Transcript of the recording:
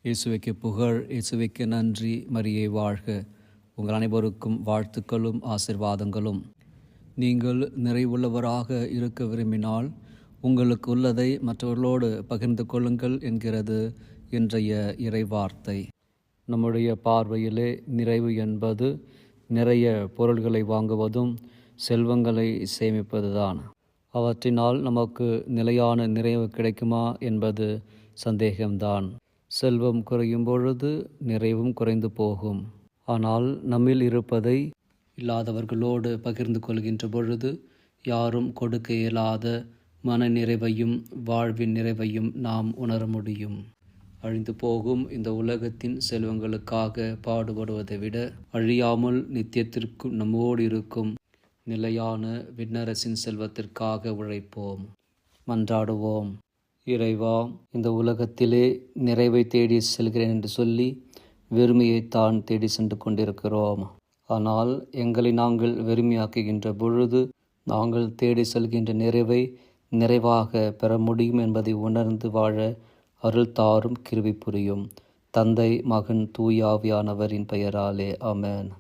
இயேசுவுக்கு புகழ், இயேசுவுக்கு நன்றி, மரியே வாழ்க. உங்கள் அனைவருக்கும் வாழ்த்துக்களும் ஆசீர்வாதங்களும். நீங்கள் நிறைவுள்ளவராக இருக்க விரும்பினால் உங்களுக்கு உள்ளதை மற்றவர்களோடு பகிர்ந்து கொள்ளுங்கள் என்கிறது இன்றைய இறைவார்த்தை. நம்முடைய பார்வையிலே நிறைவு என்பது நிறைய பொருள்களை வாங்குவதும் செல்வங்களை சேமிப்பதுதான். அவற்றினால் நமக்கு நிலையான நிறைவு கிடைக்குமா என்பது சந்தேகம்தான். செல்வம் குறையும் பொழுது நிறைவும் குறைந்து போகும். ஆனால் நம்மில் இருப்பதை இல்லாதவர்களோடு பகிர்ந்து கொள்கின்ற பொழுது யாரும் கொடுக்க இயலாத மன நிறைவையும் வாழ்வின் நிறைவையும் நாம் உணர முடியும். அழிந்து போகும் இந்த உலகத்தின் செல்வங்களுக்காக பாடுபடுவதை விட அழியாமல் நித்தியத்திற்கும் நம்மோடு இருக்கும் நிலையான விண்ணரசின் செல்வத்திற்காக உழைப்போம். மன்றாடுவோம். இறைவா, இந்த உலகத்திலே நிறைவை தேடி செல்கிறேன் என்று சொல்லி வெறுமையைத்தான் தேடி சென்று கொண்டிருக்கிறோம். ஆனால் எங்களை நாங்கள் வெறுமையாக்குகின்ற பொழுது நாங்கள் தேடி செல்கின்ற நிறைவை நிறைவாக பெற முடியும் என்பதை உணர்ந்து வாழ அருள் தாரும் கிருபை புரியும். தந்தை, மகன், தூய ஆவியானவரின் பெயராலே ஆமென்.